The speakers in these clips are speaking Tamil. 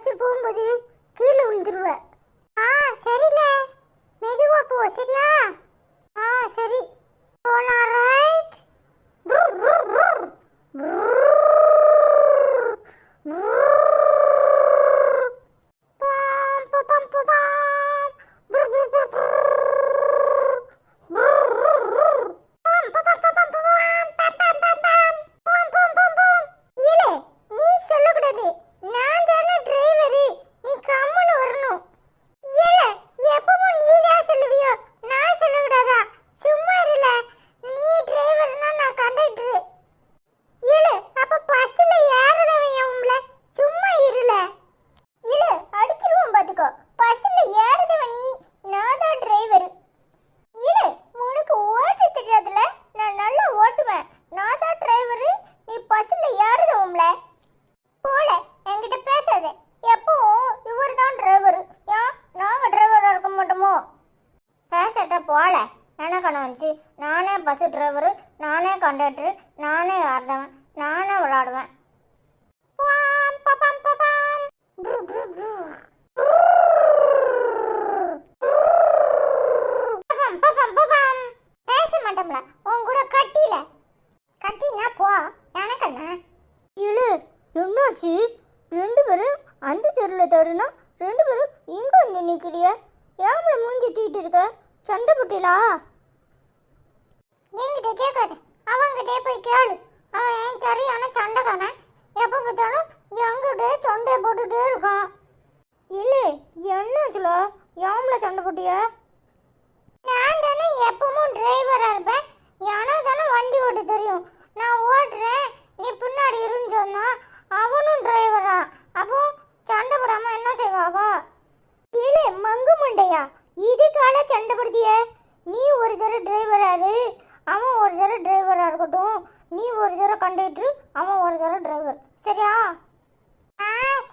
அடிச்சு போகும்போது கீழே விழுந்துருவ. சரில, மெதுவா போ சரியா? சரி போலாம். ரைட். போல என்ன கண்ணு வந்துச்சு? நானே பஸ் டிரைவரு, நானே கண்டக்டரு, நானே ஆடுறவன், நானே விளாடுவேன். பேச மாட்டோம்ல உன் கூட கட்டில கட்டினா போ எனக்கு என்ன இழு. என்னாச்சு? ரெண்டு பேரும் அந்த தெருவில் தேடுனா ரெண்டு பேரும் இங்க வந்து நிக்கிறிய? ஏம்ல மூஞ்சி தூக்கிட்டு இருக்க? சண்டை போட்டிலா? என்கிட்ட கேட்காத, அவங்கிட்டே போய் கேளு. அவன் சரியான சண்டைக்கான. எப்போ பார்த்தாலும் எங்கிட்டே சண்டையை போட்டுட்டே இருக்கான். இல்லை என்னாச்சுல? ஏம்ல சண்டை போட்டிய? நான் தானே எப்பவும் டிரைவரா இருப்பேன். எனக்கு தானே வண்டி ஓட்ட தெரியும். நான் ஓட்டுறேன், நீ பின்னாடி இருன்னு சொன்னா அவனும் டிரைவரா. அப்போ சண்டை போடாம என்ன செய்வாவா? இல்லை மங்கு மண்டையா, இதுக்கால சண்டை படுத்திய? நீ ஒரு தடவை டிரைவராரு, அவன் ஒரு தடவை டிரைவரா இருக்கட்டும். நீ ஒரு தடவை கண்டக்டர், அவன் ஒரு தடவை டிரைவர். சரியா?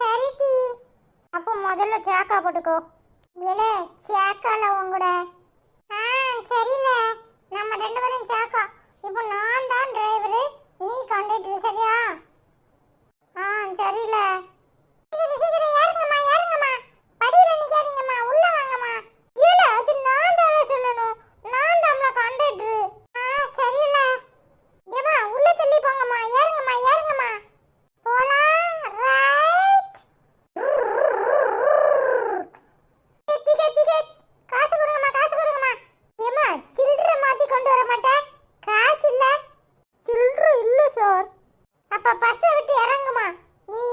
சரி டி. அப்போ முதல்ல சேக்கா போட்டுக்கோ. இல்லை சேக்கால உங்கூட. சரியில்ல, நம்ம ரெண்டு பேரும் சேக்கா. இப்போ நான் தான் டிரைவரு, நீ கண்டக்டர். சரியா? சரியில்ல. சீக்கிரம் ஏறுங்கம்மா, ஏறுங்கம்மா. படியில நிக்காதீங்கம்மா, உள்ள வாங்கம்மா. இல்ல அது நான் தான் சொல்லணும். நான் தான் கண்டக்டர். சரியில்ல. ஏமா உள்ள தள்ளி போங்கம்மா, ஏறுங்கம்மா, ஏறுங்கம்மா. போலாம். ரைட். Ticket ticket. காசு கொடுங்கம்மா, காசு கொடுங்கம்மா. ஏமா சில்லறை மாத்தி கொண்டு வர மாட்டேன்? காசு இல்ல. சில்லறை இல்ல சார். அப்ப பஸ்ஸை விட்டு இறங்குமா. நீ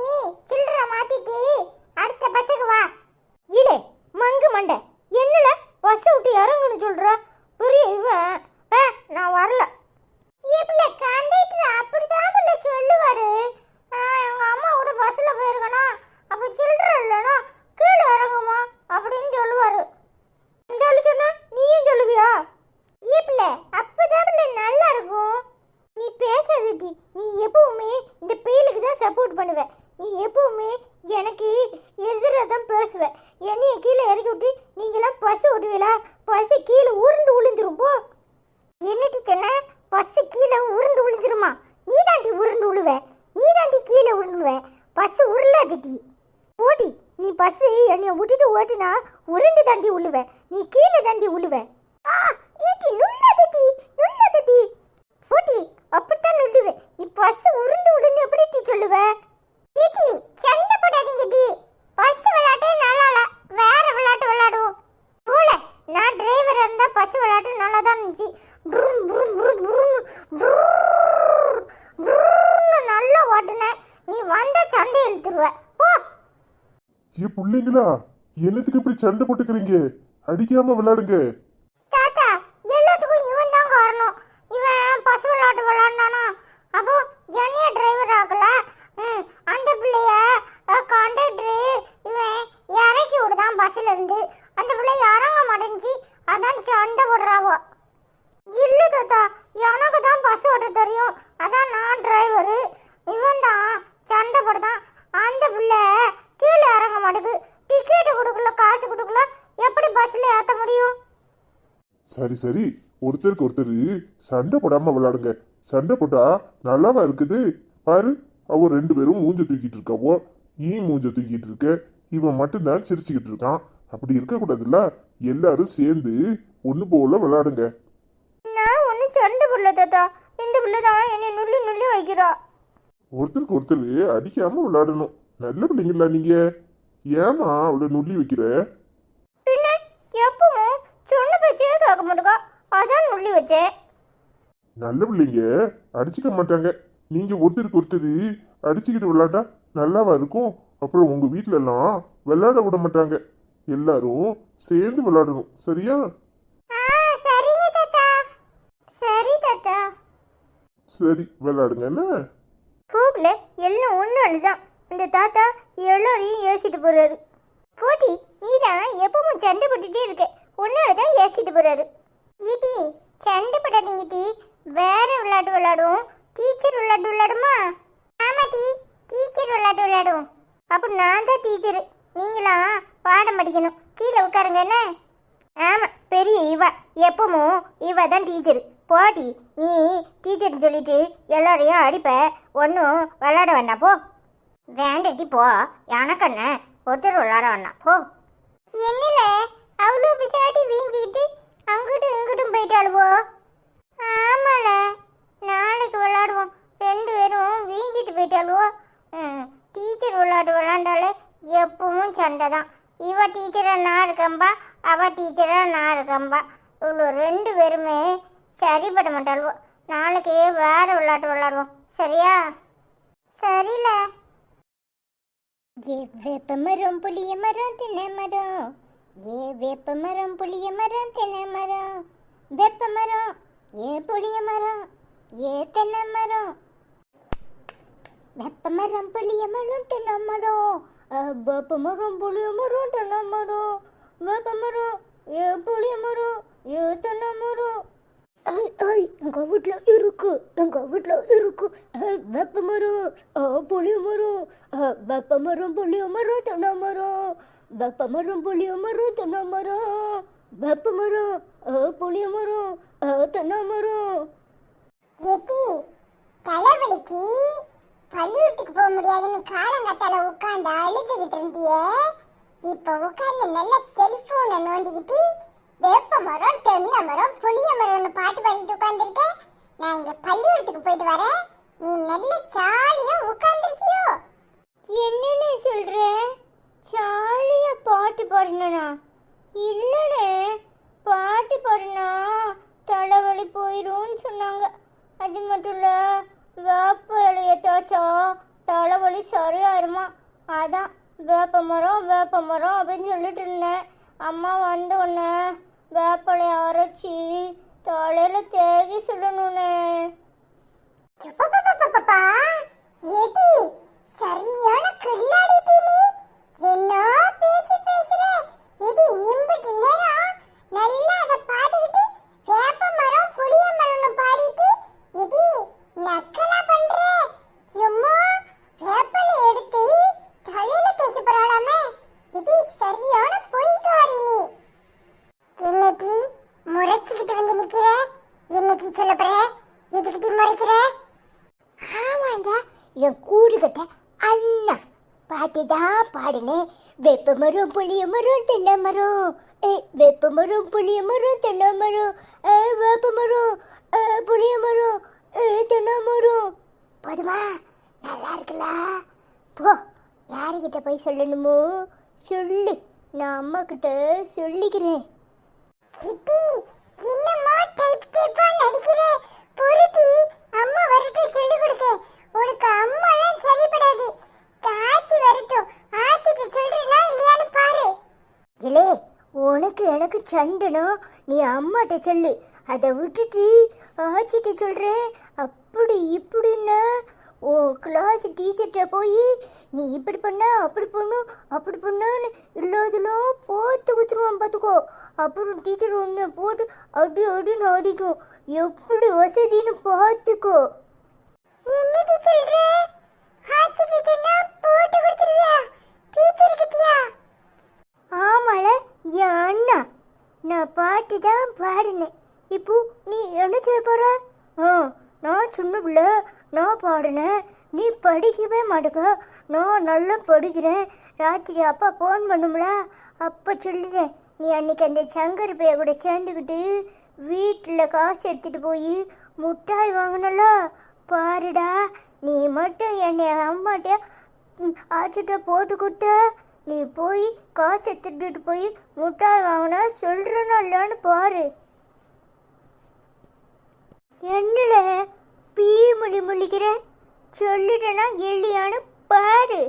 சில்லறை மாத்திட்டு அடுத்த பஸ்ஸுக்கு வா. இல்லை மங்கு மண்டை, என்னல பஸ்ஸை விட்டு இறங்குன்னு சொல்ற? பெரிய இவன். நான் வரல. இப்படி கண்டக்டர் அப்படிதான் சொல்லுவாரு. எங்க அம்மா கூட பஸ்ல போயிருக்கணும், அப்ப சில்லறை இல்லைன்னா கீழே இறங்குமா அப்படின்னு சொல்லுவாரு. சொன்னா நீயும் சொல்லுவியா? இப்பல அப்பதான் நல்லா இருக்கும். நீ பேசாதடி. நீ எப்பவுமே இந்த பெயிலுக்கு தான் சப்போர்ட் பண்ணுவ. நீ எப்பவுமே எனக்கு எதிராக தான் பேசுவ. என்னைய கீழே இறக்கி விட்டு நீங்களாம் பஸ் ஓட்டுவீங்களா? பஸ் கீழே உருண்டு விழுந்துரும். போ. என்னட்டு சொன்ன? பஸ் கீழே உருண்டு விழுந்துருமா? நீ தாண்டி உருண்டு விழுவ, நீ தாண்டி கீழே உருண்டுவ. பஸ் உருளாதடி. ஓடி நீ பஸ் என்னைய விட்டுட்டு ஓட்டினா உருண்டு தாண்டி உழுவ, நீ கீழே தாண்டி உழுவ. ஏடி நுள்ளாதடி, நுள்ளாதடி. போட்டி அப்படித்தான் நுள்ளுவே. நீ பஸ் உருண்டு விழுன்னு எப்படி டீ சொல்லுவ? ஏடி சண்டை போடாதீங்க டி. பஸ் விளையாட்டே நல்லா இல்ல, வேற விளையாட்டு விளையாடுவோம். போல நான் டிரைவர் இருந்தா பஸ் விளையாட்டு நல்லா தான் இருந்துச்சு. நல்லா ஓட்டுனேன். நீ வந்த சண்டை இழுத்துருவ. போ. பிள்ளைங்களா என்னத்துக்கு இப்படி சண்டை போட்டுக்கிறீங்க? அடிக்காம விளையாடுங்க. தாத்தா எல்லாத்துக்கும் இவன் தான் காரணம். இவன் பஸ் விளையாட்டு விளையாடுனானா, அப்போ என்னைய டிரைவர் ஆகல. அந்த பிள்ளைய கண்டக்டர் இவன் இறக்கி விடுதான் பஸ்ல இருந்து. அந்த பிள்ளைய இறங்க மாட்டேங்குச்சு, அதான் சண்டை போடுறாவோ. இல்ல தாத்தா, எனக்கு தான் பஸ் ஓட்ட தெரியும், அதான் நான் டிரைவரு. இவன் தான் சண்டை போடுதான். அந்த பிள்ளை கீழே இறங்க மாட்டேங்குது. டிக்கெட்டு கொடுக்கல, காசு கொடுக்கல, எப்படி பஸ்ல ஏற்ற முடியும்? சரி சரி, ஒருத்தருக்கு ஒருத்தர் சண்டை போடாம விளையாடுங்க. சண்டை போட்டா நல்லாவா இருக்குது? பாரு, அவ ரெண்டு பேரும் மூஞ்ச தூக்கிட்டு இருக்காவோ. நீ மூஞ்ச தூக்கிட்டு இருக்க, இவன் மட்டும்தான் சிரிச்சுக்கிட்டு இருக்கான். அப்படி இருக்க கூடாதுல்ல. எல்லாரும் சேர்ந்து ஒண்ணு போல விளையாடுங்க. நான் ஒன்றும் சண்டை புள்ள தாத்தா. இந்த புள்ள தான் என்னை நுள்ளி நுள்ளி வைக்கிறா. ஒருத்தருக்கு ஒருத்தர் அடிக்காம விளையாடணும். நல்ல பிள்ளைங்களா நீங்க. ஏமா அவளை நுள்ளி வைக்கிற? பின்ன எப்பவும் சொன்ன பேச்சே கேட்க மாட்டேக்கா, அதான் நுள்ளி வச்சேன். நல்ல பிள்ளைங்க அடிச்சுக்க மாட்டாங்க. நீங்க ஒருத்தருக்கு ஒருத்தர் அடிச்சுக்கிட்டு விளையாண்டா நல்லாவா இருக்கும்? அப்புறம் உங்க வீட்ல எல்லாம் விளையாட விட மாட்டாங்க. எல்லாரும் சேர்ந்து விளையாடணும், சரியா? சரிங்க தாத்தா. சரி தாத்தா. சரி விளையாடுங்க. என்ன கூப்பில் எல்லாம் ஒன்று தான். இந்த தாத்தா எல்லாரையும் ஏசிட்டு போறாரு. போட்டி நீ தான் எப்பவும் சண்டை போட்டுட்டே இருக்க, ஒன்னோட தான் ஏசிட்டு போறாரு. ஈட்டி சண்டை போடாதீங்க டி, வேற விளையாட்டு விளையாடுவோம். டீச்சர் விளையாட்டு விளையாடுமா? ஆமா டி, டீச்சர் விளையாட்டு விளையாடுவோம். அப்போ நான் தான் டீச்சரு, நீங்களாம் பாடம் படிக்கணும். கீழே உட்காருங்க. என்ன? ஆமாம், பெரிய இவ எப்பவும் இவ தான் டீச்சரு. போட்டி நீ டீச்சர்னு சொல்லிட்டு எல்லாரையும் அடிப்ப, ஒன்றும் விளையாட வேண்டாம் போ. வேண்டட்டி போ, எனக்கண்ண ஒருத்தர் விளையாட வேண்டாம் போ. என்னல அவ்வளோ பிசாட்டி வீஞ்சிக்கிட்டு அங்கிட்டும் இங்கிட்டும் போயிட்டாளுவோ? ஆமால, நாளைக்கு விளையாடுவோம். 2 பேரும் வீஞ்சிட்டு போயிட்டாளுவோ. டீச்சர் விளையாட்டு விளையாண்டாலே எப்பவும் சண்டை தான். இவ டீச்சராக நான் இருக்கம்பா, அவ டீச்சராக நான் இருக்கம்பா. இவ்வளோ 2 பேருமே சரிப்பட மாட்டாளுவோ. நாளைக்கு வேற விளையாட்டு விளையாடுவோம், சரியா? சரியில்ல. ஏ வேப்ப மரம் புளிய மரம் தின்ன மரம், ஏ வேப்ப மரம் புளிய மரம் தின்ன மரம், வேப்ப மரம் ஏ புளிய மரம் ஏ தென்னை மரம், வேப்ப மரம் புளிய மரம் தென்னை மரம், வேப்ப மரம் புளிய மரம் தென்னை மரம், வேப்ப மரம் ஏ புளிய மரம் ஏ தென்னை மரம். எங்க வீட்டுல இருக்கு, எங்க வீட்டுல இருக்கு வேப்ப மரம் புளிய மரம், வேப்ப மரம் புளிய மரம் தென்னை மரம், வேப்ப மரம் புளிய மரம் தென்னை மரம், வேப்ப மரம் புளிய மரம் தென்னை மரம். ஏட்டி தலைவலிக்கு பள்ளிக்கூடத்துக்கு போக முடியாதுன்னு காலங்கத்தால உட்காந்து அழுதுகிட்டு இருந்தியே, இப்ப உட்காந்து நல்ல செல்போனை நோண்டிக்கிட்டு வேப்ப மரம் தென்னை மரம் புளிய மரம்னு பாட்டு பாடிட்டு உட்காந்துருக்க. நான் இங்க பள்ளிக்கூடத்துக்கு போயிட்டு வரேன், நீ நல்ல ஜாலியா உட்காந்துருக்கியோ? என்னன்னு சொல்ற? ஜாலியா பாட்டு பாடினா? இல்லனே, பாட்டு பாடினா தலைவலி போயிடும்னு சொன்னாங்க. அது மட்டும் இல்ல, வேப்ப இலைய தேய்ச்சா தலைவலி சரியாயிருமா. அதான் வேப்ப மரம் அப்படின்னு சொல்லிட்டு இருந்தேன். அம்மா வந்த உடனே வேப்பலையை அரைச்சி தலையில தேகி சொல்லணும்னே. ஏட்டி சரியான கில்லாடிட்டி நீ. என்ன பேச்சு பேசுற? ஏடி இம்புட்டு நேரம் நல்லா அதை பாடிக்கிட்டு வேப்ப மரம் புளிய மரம்னு பாடிட்டு ஏடி நக்கலா பண்ற? எம்மா வேப்பலை எடுத்து தலையில தேய்க்க போறாளாமே. ஏடி சரியான பொய்க்காரி நீ. என்னடி முறைச்சுக்கிட்டு வந்து நிக்கிற? என்னடி சொல்ல போற? எதுக்கிட்டு முறைக்கிற? ஆமாங்க, என் கூறுகிட்ட அண்ணா பாட்டு தான் பாடினேன். வேப்ப மரம் புளிய மரம் தென்னை மரம், வேப்ப மரம் புளிய மரம் தென்னை மரம், வேப்ப மரம் புளிய மரம் தென்னை மரம். போதுமா? நல்லா இருக்குல்ல? போ, யாருக்கிட்ட போய் சொல்லணுமோ சொல்லு, நான் அம்மா கிட்ட சொல்லிக்கிறேன். கிட்டி என்னம்மா டைப் டைப்பா நடிக்கிற? பொறுத்தி அம்மா வரட்டும் சொல்லி கொடுக்க. உனக்கு அம்மாலாம் சரிப்படாது. ஆச்சி வரட்டும், ஆச்சிட்டு சொல்றேனா இல்லையான்னு பாரு. இல்லே, உனக்கு எனக்கு சண்டனோ, நீ அம்மாட்ட சொல்லு. அதை விட்டுட்டு ஆச்சிட்டு சொல்கிறேன் அப்படி இப்படின்னா ஓ கிளாஸ் டீச்சர்கிட்ட போய் நீ இப்படி பண்ண அப்படி பண்ணான்னு இல்லாதெல்லாம் போத்து குத்துருவான் பார்த்துக்கோ. அப்புறம் டீச்சர் ஒன்று போட்டு அப்படின்னு அடிக்கும். எப்படி வசதின்னு பார்த்துக்கோ. என்னடி சொல்ற? ஆச்சிட்டு சொன்னா போட்டு கொடுத்துருவியா டீச்சர்கிட்டயா? ஆமால, என் அண்ணா நான் பாட்டு தான் பாடினேன். இப்போ நீ என்ன செய்ய போற? நான் சின்ன பிள்ளை, நான் பாடினேன். நீ படிக்கவே மாட்டேக்க. நான் நல்லா படிக்கிறேன். ராத்திரி அப்பா ஃபோன் பண்ணும்ல, அப்போ சொல்லுதேன், நீ அன்னைக்கு அந்த சங்கர் பைய கூட சேர்ந்துக்கிட்டு வீட்டில் காசு எடுத்துகிட்டு போய் முட்டாய் வாங்கினல பாருடா. நீ மட்டும் என்னை அம்மாட்ட ஆச்சுட்ட போட்டு கொடுத்த. நீ போய் காசு எடுத்துட்டு போய் முட்டாய் வாங்கினா சொல்கிறேன்னா இல்லைன்னு பாரு. என்னல பீ முழிக்கிற, சொல்லிட்டேன்னா இல்லையான்னு பாரு.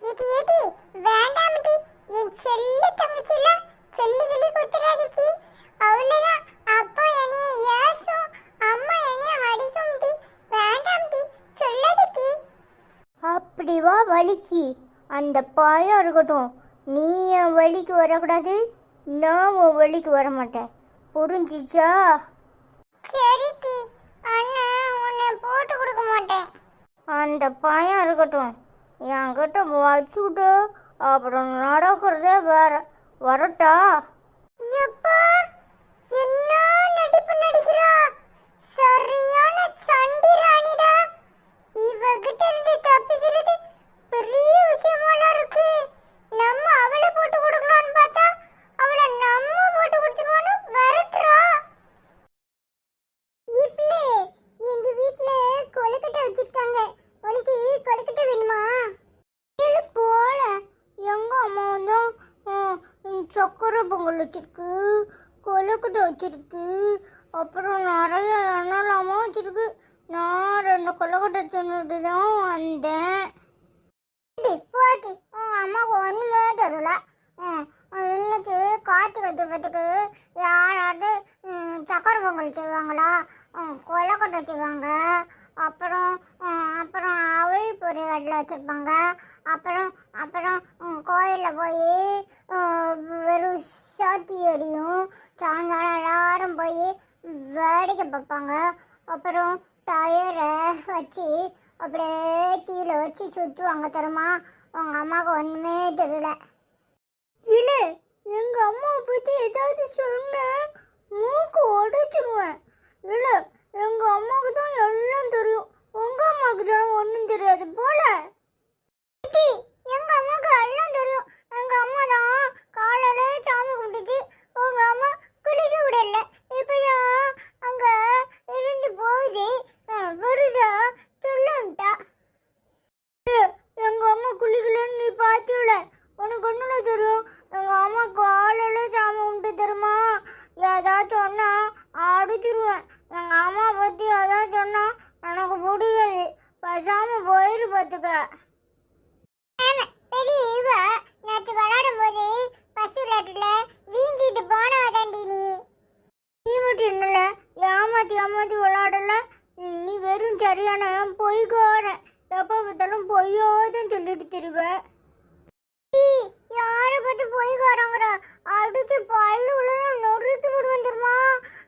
ஏடி ஏடி வேண்டாம்டி, என் செல்ல தங்கச்சில சொல்லி கிளி குத்துறாதீ. அவ்வளவுதான், அப்பா என்னைய ஏசும், அம்மா என்னைய அடிக்கும்டி. வேண்டாம்டி, சொல்லாதீ. அப்படி வா வலிக்கு. அந்த பாயம் இருக்கட்டும். நீ என் வழிக்கு வரக்கூடாது, நான் உன் வழிக்கு வர மாட்டேன். புரிஞ்சிச்சா? சரிடி, அண்ணா உன்னை போட்டு கொடுக்க மாட்டேன். அந்த பாயம் இருக்கட்டும். என்கிட்ட வச்சுக்கிட்டு அப்புறம் நடக்கிறதே வேற. வரட்டா? எப்பா என்ன நடிப்பு நடிக்கிறா, சரியான சண்டி ராணிடா. இவகிட்ட இருந்து தப்பிக்கிறது பெரிய விஷயமால இருக்கு. நம்ம அவளை போட்டு கொடுக்கலாம்னு பார்த்தா அவளை நம்ம போட்டு கொடுத்துருவான்னு வரட்டுறா. இப்பலே எங்க வீட்ல கொழுக்கட்டை வச்சிருக்காங்க, உனக்கு கொழுக்கட்டை வேணுமா? போல எங்க அம்மா தான் சக்கரை பொங்கல் வச்சிருக்கு, கொழுக்கட்டை வச்சிருக்கு, அப்புறம் நிறைய எண்ணெல்லாமல் வச்சிருக்கு. நான் 2 கொழுக்கட்டை தின்னுட்டு தான் வந்தேன். போட்டி உங்க அம்மாவுக்கு ஒண்ணுமே தெரியல. இன்னைக்கு காத்து கட்டுறதுக்கு யாராவது சக்கரை பொங்கல் செய்வாங்களா, கொழுக்கட்டை செய்வாங்க, அப்புறம் அப்புறம் அவள் பொரியல் வச்சிருப்பாங்க. அப்புறம் அப்புறம் கோயிலில் போய் வெறும் சாத்தி எரியும். சாயங்காலம் எல்லாரும் போய் வேடிக்கை பார்ப்பாங்க. அப்புறம் டயரை வச்சு அப்படியே தீயில வச்சு சுற்றுவாங்க தருமா. உங்கள் அம்மாவுக்கு ஒன்றுமே தெரியல. இல்லை, எங்க அம்மாவை பற்றி ஏதாவது சொன்ன மூக்கு உடைச்சிருவேன். இல்லை, எங்க அம்மாவுக்கு தான் எல்லாம் தெரியும், உங்க அம்மாவுக்கு தான் ஒன்றும் தெரியாது போல. எங்க அம்மாவுக்கு எல்லாம் தெரியும். எங்க அம்மா தான் காலையில சாமி கும்பிட்டுச்சு, உங்க அம்மா குளிக்க விடல. இப்பதான் அங்க இருந்து போகுது, பெருசா சொல்லுன்ட்டா. எங்க அம்மா குளிக்கலன்னு நீ பார்த்துல, உனக்கு ஒன்றுல தெரியும். எங்க அம்மா காலையில சாமி கும்பிட்டு தருமா, ஏதாச்சும் சொன்னா அடிச்சிருவேன். எங்க அம்மா பற்றி ஏதாச்சும் சொன்னா எனக்கு பிடிக்காது. பேசாம போயிரு பார்த்துக்க. பெரிய இவ நேற்று விளையாடும் போது பசு விளையாட்டுல வீங்கிட்டு போனவதாண்டி நீ. நீ மட்டும் என்னல ஏமாத்தி விளையாடல. நீ வெறும் சரியான பொய்க்கார. எப்போ பார்த்தாலும் பொய்யோதான் சொல்லிட்டு திருவேன். யாரை பத்தி போய் வராங்கிற அடிச்சு பல்லு உள்ள நொறுக்கி விடுவேன் தெரியுமா.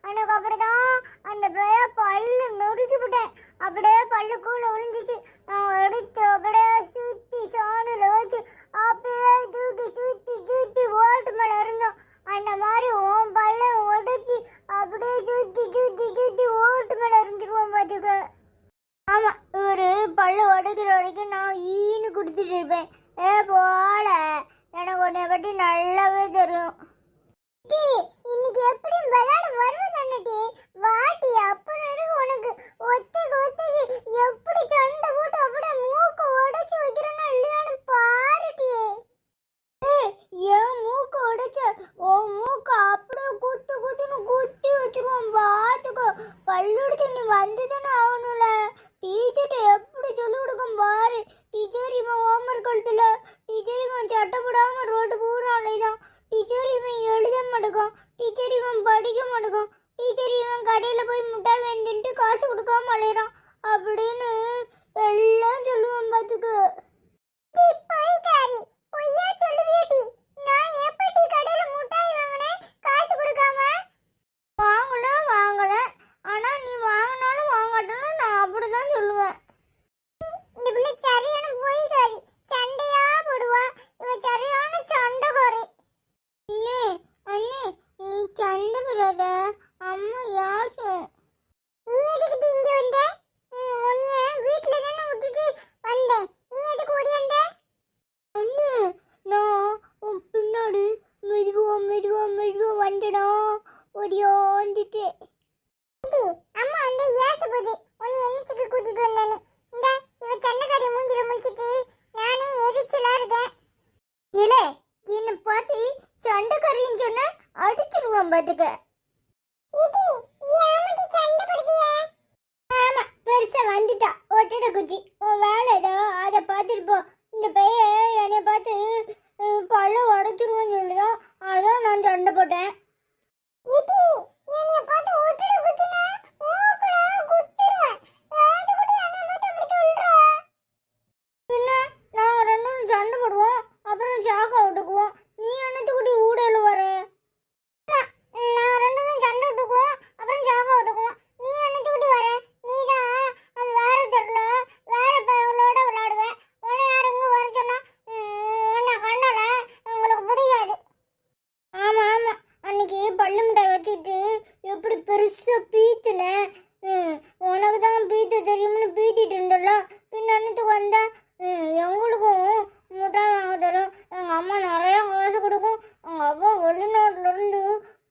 எனக்கு அப்படிதான் அந்த பேய பல்லு நொறுக்கி விட்டேன். அப்படியே பல்லுக்குள்ள விழுந்துச்சு. நான் எடுத்து அப்படியே சுத்தி சாணில வச்சு அப்படியே தூக்கி சுத்தி ஓட்டு மேல இருந்தோம். அந்த மாதிரி உன் பல்ல உடைச்சி அப்படியே சுத்தி ஓட்டு மேல இருந்துருவோம் பார்த்துக்க. ஆமா, இவரு பல்லு உடைக்கிற வரைக்கும் நான் ஈன்னு குடிச்சிட்டு இருப்பேன். போல எனக்கு உன்னை பற்றி நல்லாவே தெரியும். இன்னைக்கு எப்படி விளையாட வருவதானே வாட்டி. அப்புறம் இருக்கு உனக்கு ஒத்தைக்கு எப்படி சண்டை போட்டு அப்படியே மூக்கு உடைச்சு வைக்கிறேன்னா இல்லையான்னு பாருட்டி. என் மூக்கு உடைச்ச உன் மூக்கு அப்படியே குத்துன்னு குத்தி வச்சிருவோம் பார்த்துக்கோ. பல்லுடிச்சு நீ வந்துதானே ஆகணும்ல. டீச்சர்கிட்ட எப்படி சொல்லி கொடுக்கும் பாரு. டீச்சர் இவன் ஹோம்ஒர்க் எழுதல, டீச்சர் இவன் சட்டை போடாம ரோடு பூரா அலைதான், டீச்சர் இவன் எழுத மாட்டேக்கான், டீச்சர் இவன் படிக்க மாட்டேக்கான், டீச்சர் இவன் கடையில் போய் முட்டாய் வெந்துட்டு காசு கொடுக்காம அலையிறான் அப்படின்னு எல்லாம் சொல்லுவான் பார்த்துக்க. போய்காரி பொய்யா சொல்லுவியடி. நான் எப்படி கடையில முட்டாய் வாங்கினேன் காசு கொடுக்காம? வாங்கல, ஆனா நீ வாங்கினாலும் வாங்காட்டாலும் நான் அப்படிதான் சொல்லுவேன். இந்த பிள்ளை சரியான பொய்காரி, சண்டையா போடுவா. இவ சரியான சண்டைக்காரி. அண்ணே நீ சண்டை போடாத, அம்மா யாசும். நீ எதுக்கிட்டு இங்க வந்த? உன்னைய வீட்டுல தானே விட்டுட்டு பாத்துக்க. இது யாமடி சண்டை போடுதியா? ஆமா, பெருசா வந்துட்டா ஒட்டடை குச்சி. உன் வேலை ஏதோ அதை பார்த்துட்டு போ. இந்த பையன் என்னைய பார்த்து பல்ல உடைச்சிருவோன்னு சொல்லுதான், அதான் நான் சண்டை போட்டேன். இது என்னைய பார்த்து ஓட்டட குத்தினா மூக்குல குத்திடுவேன். அது கூட என்னைய பார்த்து அப்படி சொல்றா? பின்ன நாங்க ரெண்டும் சண்டை போடுவோம், அப்புறம் சாக்கா விட்டுக்குவோம். நீ என்னத்துக்குடி ஊடல வர? நான் ரெண்டும் சண்டை விட்டுக்குவோம், அப்புறம் ஜாக விட்டுக்குவோம். நீ என்னத்துக்கிட்டு வர? நீதான் வேற தெருல வேற பையங்களோட விளையாடுவேன். உன்னை யார் இங்க வர சொன்னா? என்ன கண்டல உங்களுக்கு பிடிக்காது. ஆமா ஆமா, அன்னைக்கு பள்ளி மிட்டாய் வச்சுட்டு எப்படி பெருசா பீத்துனேன். உனக்கு தான் பீத்த தெரியும்னு பீத்திட்டு இருந்தல. பின்ன என்னத்துக்கு வந்தா? எங்களுக்கும் மிட்டாய் வாங்க தரும். எங்க அம்மா நிறைய காசு கொடுக்கும். எங்க அப்பா வெளிநாட்டுல இருந்து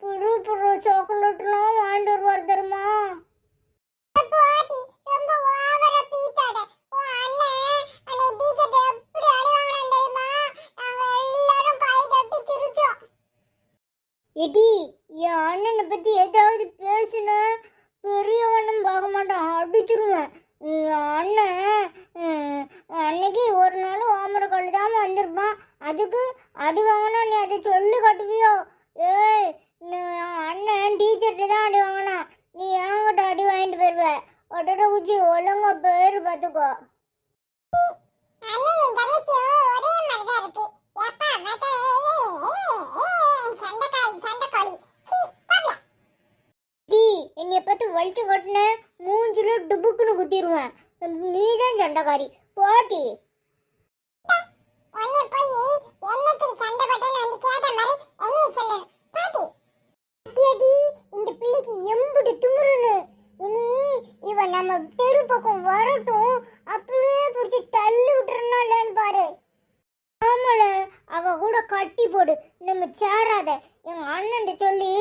புது புது சாக்லேட்லாம் வாங்கிட்டு வருவார் தெரியுமா? பாட்டி ரொம்ப ஓவரா பீத்தாத. உன் அண்ணன் அன்னை டீச்சர் எப்படி அடி வாங்கினான் தெரியுமா? நாங்க எல்லாரும் கை தட்டி சிரிச்சோம். எடி, என் அண்ணனை பத்தி ஏதாவது பேசுன பெரியவனும் பார்க்க மாட்டான், அடிச்சிருவேன். என் அண்ணன் அன்னைக்கு ஒரு நாள் ஓமரை கழுதாம வந்திருப்பான். அதுக்கு அடி வாங்கினா நீ அதை சொல்லி கட்டுவியோ? ஏய், என் அண்ணன் டீச்சர்கிட்ட தான் அடி வாங்கினான். நீ என்கிட்ட அடி வாங்கிட்டு போயிருவ. ஒட்டட குச்சி ஒழுங்கா பேரு பார்த்துக்கோ. அண்ணனும் தங்கச்சியும் ஒரே மாதிரி தான் இருக்கு. எப்பா சண்டைக்காரி சண்டைக்காரி. டீ, என்னைய பார்த்து வலிச்சு கட்டின மூஞ்சில டுபுக்குன்னு குத்திடுவேன். நீதான் சண்டைக்காரி போட்டி. உன்னை போய் என்னத்துக்கு சண்டை போட்டேன்னு வந்து கேட்ட மாதிரி என்னைய சொல்லணும் பாட்டி. அடி, இந்த பிள்ளைக்கு எம்புடு திமுருன்னு. இனி இவன் நம்ம தெரு பக்கம் வரட்டும், அப்படியே பிடிச்சி தள்ளி விட்டுறனா இல்லைன்னு பாரு. ஆமால, அவ கூட கட்டி போடு, நம்ம சேராத. எங்க அண்ணன் சொல்லி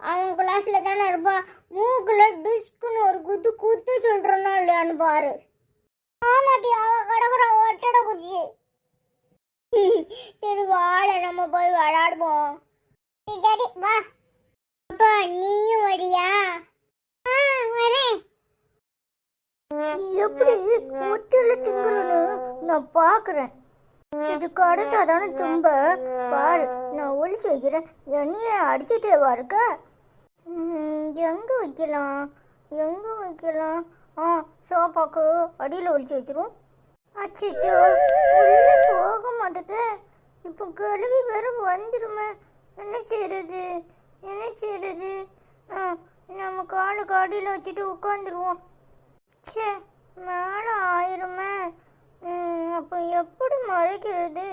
அவன் கிளாஸ்ல தானே இருப்பா, மூக்குல டிஸ்குன்னு ஒரு குத்து குத்து சொல்றனா இல்லையான்னு பாரு. ஆமாட்டி, அவ கடக்குற ஒட்டட குச்சி. சரி வாழ, நம்ம போய் விளையாடுவோம். சரி வா. அப்பா நீயும் வரியா? வரேன். எப்படி முட்டையில திங்குறன்னு நான் பாக்குறேன். இது கடைச்சாதானே தும்ப பாரு. நான் ஒளிச்சு வைக்கிறேன். என்னைய அடிச்சுட்டே இருக்க. எங்க வைக்கலாம், எங்க வைக்கலாம்? சோஃபாக்கு அடியில் ஒளிச்சு வச்சிரும். அச்சோ, உள்ள போக மாட்டேது. இப்போ கழுவி வேற வந்துருமே. என்ன செய்யறது, என்ன செய்யறது? நம்ம காலுக்கு அடியில் வச்சுட்டு உட்காந்துருவோம். சே, மேலே ஆயிருமே. அப்போ எப்படி மறைக்கிறது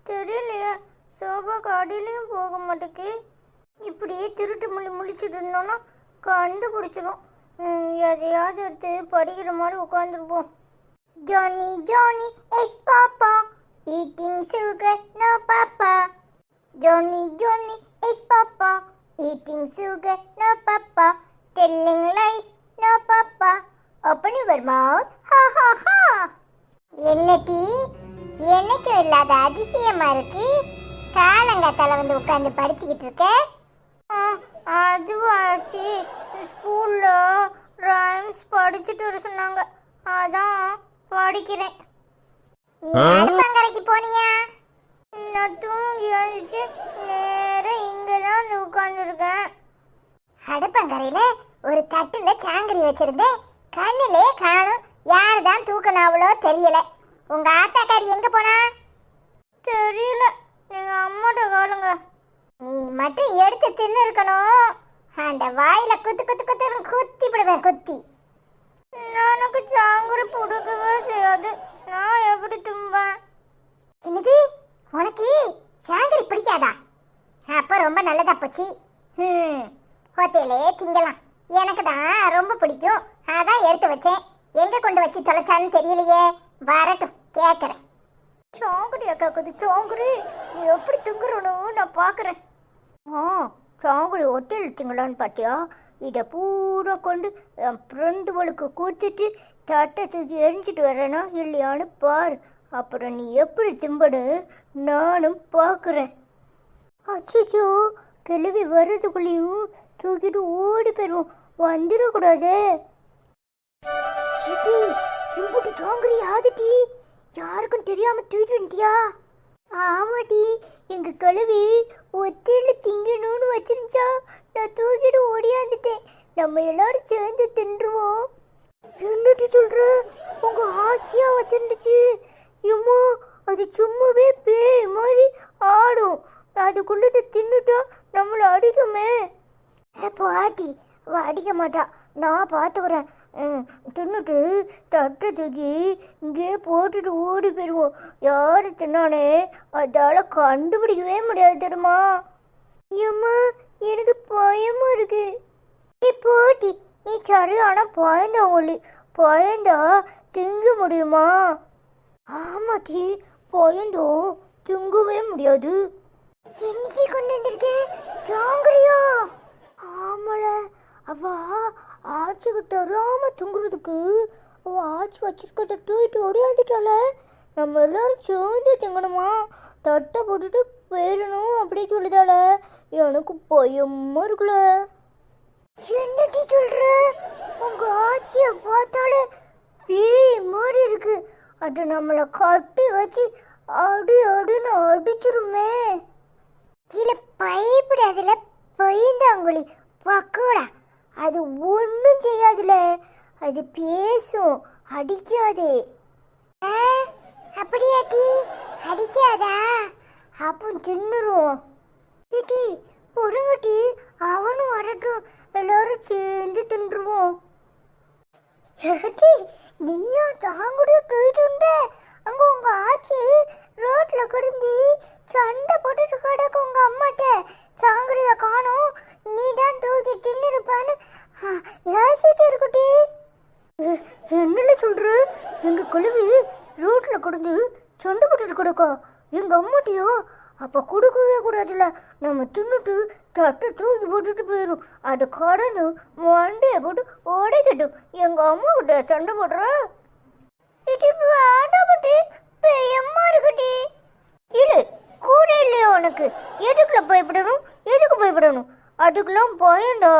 தெரியலையா? சோஃபாக்கு அடியிலையும் போக மாட்டேக்கு. இப்படியே திருட்டு முழிச்சுட்டு இருந்தோன்னா கண்டுபிடிச்சிடும். எதையாவது எடுத்து படிக்கிற மாதிரி உட்காந்துருப்போம். Johnny Johnny yes papa eating sugar no papa. Johnny Johnny yes papa eating sugar no papa. Telling lies no papa. Open your mouth ha ha ஹா. என்ன டீ, என்னைக்கும் இல்லாத அதிசயமா இருக்கு. காலங்காத்தால வந்து உட்காந்து படிச்சுக்கிட்டு இருக்க. அதுவாச்சு, ஸ்கூல்ல ரைம்ஸ் படிச்சுட்டு வர சொன்னாங்க, அதான் படிக்கிறேன். நீ அடுப்பங்கரைக்கு போனியா? நான் தூங்கி எழுந்துச்சு நேரம் இங்கதான் வந்து உட்காந்துருக்கேன். அடுப்பங்கரையில ஒரு தட்டுல சாங்கரி வச்சிருந்தேன், கண்ணிலே காணும். யாருதான் தூக்கினாவளோ தெரியல. உங்க ஆத்தாக்காரி எங்க போனா? தெரியல, நீங்க அம்மாட்ட காலுங்க. நீ மட்டும் எடுத்து தின்னு இருக்கணும். அந்த வாயில குத்து குத்து குத்து குத்தி விடுவேன் குத்தி. எனக்கு சாங்குரி பிடிக்கவே செய்யாது, நான் எப்படி தும்பேன்? என்னது, உனக்கு சாங்கரி பிடிக்காதா? அப்ப ரொம்ப நல்லதா போச்சு. ஹோட்டலே திங்கலாம். எனக்கு தான் ரொம்ப பிடிக்கும், அதான் எடுத்து வச்சேன். எங்க கொண்டு வச்சு தொலைச்சான்னு தெரியலையே. வரட்டும், கேட்கறேன். சாங்குரி அக்காக்குது, சாங்குரி நீ எப்படி துங்குறனோ நான் பார்க்குறேன். சாங்குரி ஒட்டில் திங்களான்னு பார்த்தியா? இதை பூரா கொண்டு என் ஃப்ரெண்டுகளுக்கு கொடுத்துட்டு தட்டை தூக்கி எரிஞ்சிட்டு வரேனா இல்லையான்னு பாரு. அப்புறம் நீ எப்படி திம்படு நானும் பார்க்குறேன். அச்சோ, கிளவி வர்றதுக்குள்ளேயும் தூக்கிட்டு ஓடி போயிடுவோம். வந்துடக்கூடாது. இம்புட்டு ஜாங்கிரி ஆதுட்டி, யாருக்கும் தெரியாம தூக்கிட்டு வந்துட்டியா? ஆமாட்டி, எங்க கழுவி ஒத்தியில திங்கணும்னு வச்சிருந்துச்சா, நான் தூக்கிட்டு ஓடியாந்துட்டேன். நம்ம எல்லாரும் சேர்ந்து தின்றுவோம். என்னட்டு சொல்ற? உங்க ஆச்சியா வச்சிருந்துச்சு? ஏம்மா, அது சும்மாவே பேய் மாதிரி ஆடும். அதுக்குள்ளதை தின்னுட்டா நம்மளை அடிக்குமே. பாட்டி அவ அடிக்க மாட்டா, நான் பார்த்துக்கிறேன். தின்னுட்டு தட்டை தூக்கி இங்கே போட்டுட்டு ஓடி போயிடுவோம். யாரு தின்னானே அதால கண்டுபிடிக்கவே முடியாது தெரியுமா? ஏம்மா, எனக்கு பயமா இருக்கு. போட்டி, நீ சரியான பயந்தா ஒளி. பயந்தா திங்க முடியுமா? ஆமாட்டி, பயந்தோ திங்கவே முடியாது. என்னைக்கு கொண்டு வந்திருக்கேன் ஜாங்கிரியா? ஆமல, அவ ஆச்சுக்கிட்ட வராம தூங்குறதுக்கு அவ ஆச்சு வச்சிருக்கிறத தூக்கிட்டு ஓடியாந்துட்டால. நம்ம எல்லாரும் சேர்ந்து திங்கணுமா, தட்டை போட்டுட்டு போயிடணும் அப்படி சொல்லுதால. எனக்கு பயமா இருக்குல்ல. என்னடி சொல்ற? உங்க ஆச்சிய பார்த்தாலே பேய் மாதிரி இருக்கு. அது நம்மளை கட்டி வச்சு அடி அடின்னு அடிச்சிருமே. கீழே பயப்படாதுல, பயந்தாங்குழி பக்கோடா. அது ஒன்றும் செய்யாதுல, அது பேசும், அடிக்காது. அப்படியாட்டி? அடிக்காதா? அப்போ தின்னுருவோம். ஏட்டி பொறுங்கட்டி, அவனும் வரட்டும், எல்லாரும் சேர்ந்து தின்றுவோம். ஏட்டி, நீயா தாங்குடிய போயிட்டு உண்ட? அங்க உங்க ஆச்சி ரோட்ல கிடந்து சண்டை போட்டுட்டு கிடக்கு உங்க அம்மாட்ட. சாங்குடிய காணும், நீ தான் தூக்கி தின்னுருப்பான்னு யோசிட்டு இருக்குட்டி. என்னல சொல்ற? எங்க கழுவி ரோட்ல கிடந்து சண்டை போட்டுட்டு கிடக்கா எங்க அம்மாட்டியோ? அப்ப கொடுக்கவே கூடாதுல்ல, நம்ம தின்னுட்டு தட்டை தூக்கி போட்டுட்டு போயிடும். அது கடந்து மண்டைய போட்டு உடைக்கட்டும். எங்க அம்மா கிட்ட சண்டை போடுற பெரியம்மா இருக்குட்டி. இல்ல கூட இல்லையா உனக்கு? எதுக்குள்ள பயப்படணும்? எதுக்கு பயப்படணும்? அதுக்கெல்லாம் பயண்டா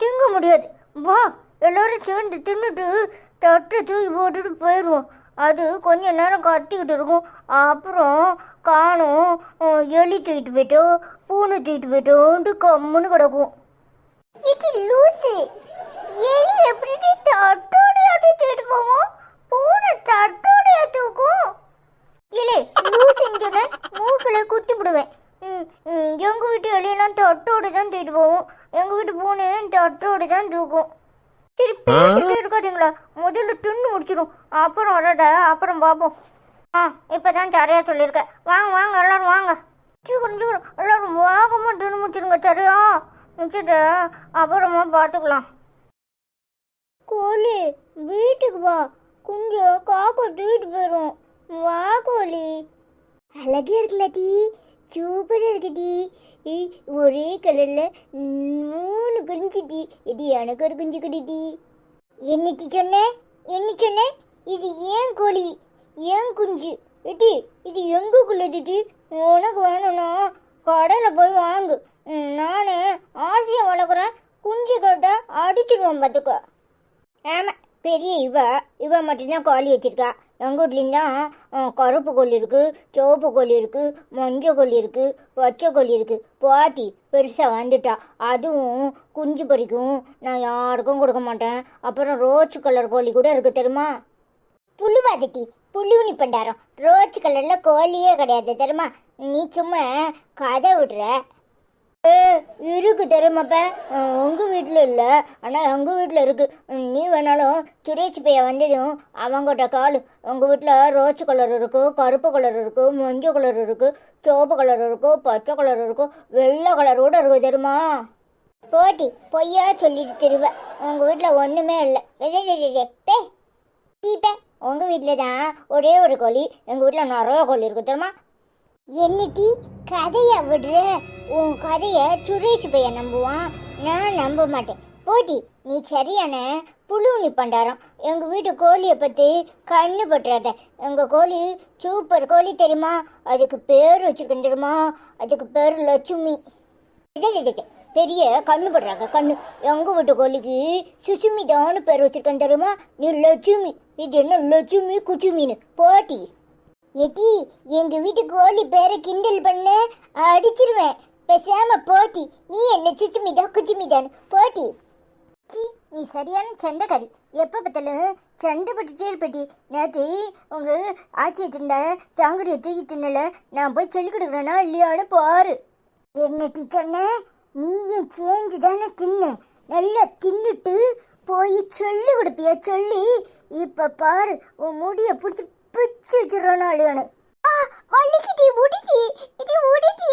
திங்க முடியாது. வா, எல்லாரும் சேர்ந்து தின்னுட்டு தட்டை தூக்கி போட்டுட்டு போயிடுவோம். அது கொஞ்ச நேரம் கத்திக்கிட்டு இருக்கும், அப்புறம் காணும் எலி தூக்கிட்டு போயிட்டோ பூனை தூக்கிட்டு போயிட்டோன்ட்டு கம்முன்னு கிடக்கும். இது லூசு. எலி எப்படி தட்டோடையா தூக்கிட்டு போவோம்? பூனை தட்டோடையா தூக்கும்? இல்லை லூசுன்னு மூக்கில் குத்தி விடுவேன். எங்கள் வீட்டு எலியெல்லாம் தட்டோடு தான் தூக்கிட்டு போவோம். எங்கள் வீட்டு பூனையும் தட்டோடு தான் தூக்கும். சரி பேசிட்டு இருக்காதீங்களா, முதல்ல தின்னு முடிச்சிடும், அப்புறம் வரட, அப்புறம் பார்ப்போம். இப்போதான் சரியா சொல்லியிருக்கேன். வாங்க வாங்க எல்லாரும் வாங்க. சீக்கிரம் எல்லாரும் வேகமாக தின்னு முடிச்சிருங்க சரியா? முடிச்சுட்டு அப்புறமா பார்த்துக்கலாம். கோழி வீட்டுக்கு வா, கொஞ்சம் காக்கா தூக்கிட்டு போயிடும். வா கோழி. அழகா இருக்குல்ல டீ, சூப்பராக இருக்கு டீ. ஒரே கலரில் 3 குஞ்சு டீ. இது எனக்கு ஒரு குஞ்சு குடி டீ. என்னட்டி சொன்னேன்? என்ன சொன்னேன்? இது ஏன் கோழி, ஏன் குஞ்சு எட்டி, இது எங்குக்குள்ளது டீ. உனக்கு வேணும்னா கடையில் போய் வாங்கு. நான் ஆசையாக வளர்க்குறேன், குஞ்சு கேட்டா அடிச்சிடுவோம் பார்த்துக்கோ. ஆமாம், பெரிய இவ மட்டும்தான் கோழி வச்சுருக்கா. எங்கள் வீட்லேயும் தான் கருப்பு கோழி இருக்குது, சிவப்பு கோழி இருக்குது, மஞ்சள் கோழி இருக்குது, பச்சை கோழி இருக்குது. பாட்டி பெருசாக வந்துட்டா, அதுவும் குஞ்சு பறிக்கும். நான் யாருக்கும் கொடுக்க மாட்டேன். அப்புறம் ரோஸ் கலர் கோழி கூட இருக்குது தெரியுமா? புழுவாதட்டி, புழுவுனி பண்டாரம். ரோஸ் கலரில் கோழியே கிடையாது தெரியுமா? நீ சும்மா கதை விடுற. இருக்கு தெரியுமாப்ப, உங்கள் வீட்டில் இல்லை, ஆனால் எங்கள் வீட்டில் இருக்குது. நீ வேணாலும் சுரேஷ் பைய வந்ததும் அவங்ககிட்ட காலு. உங்கள் வீட்டில் ரோஸ் கலர் இருக்குது, கருப்பு கலர் இருக்குது, மஞ்சள் கலர் இருக்குது, சிவப்பு கலர் இருக்குது, பச்சை கலர் இருக்குது, வெள்ளை கலர் கூட இருக்குது தெரியுமா? போட்டி பொய்யா சொல்லிட்டு தெரிவேன். உங்கள் வீட்டில் ஒன்றுமே இல்லை. பே சீப்பே, உங்கள் வீட்டில் தான் ஒரே ஒரு கோழி, எங்கள் வீட்டில் நிறைய கோழி இருக்குது தெரியுமா? என்னட்டி கதையை விடுற? உன் கதையை சுரேஷ் பைய நம்புவான், நான் நம்ப மாட்டேன். போட்டி நீ சரியான புழுவுனி பண்டாரம். எங்கள் வீட்டு கோழியை பற்றி கண்ணு பட்டுறாத. எங்கள் கோழி சூப்பர் கோழி தெரியுமா? அதுக்கு பேர் வச்சுருக்கேன் தெரியுமா? அதுக்கு பேர் லட்சுமி. பெரிய கண்ணு போடுறாங்க கண்ணு. எங்க வீட்டு கோழிக்கு சுசுமிதான்னு பேர் வச்சிருக்கேன் தெரியுமா? நீ லட்சுமி, இது என்ன லட்சுமி குச்சுமின்னு போட்டி. ஏட்டி எங்க வீட்டு கோழி பேரை கிண்டல் பண்ண அடிச்சிருவேன். பேசாம போட்டி, நீ என்ன சுச்சுமிதா குச்சுமிதான்னு போட்டி. சி நீ சரியான சண்டைக்காரி, எப்போ பார்த்தாலும் சண்டை பட்டுட்டே இருப்பட்டி. நேற்று உங்கள் ஆட்சிட்டு இருந்த சாங்குடியை தூக்கிட்டுனால நான் போய் சொல்லிக் கொடுக்குறேன்னா இல்லையான்னு பாரு. என்னட்டி சொன்ன? நீயும் சேர்ந்து தானே தின்ன, நல்லா தின்னுட்டு போய் சொல்லி கொடுப்பியா? சொல்லி இப்போ பாரு உன் முடியை பிடிச்சி பிச்சு வச்சிடறோன்னு அழியானு. வள்ளிக்கிட்டி உடிட்டி இது உடிட்டி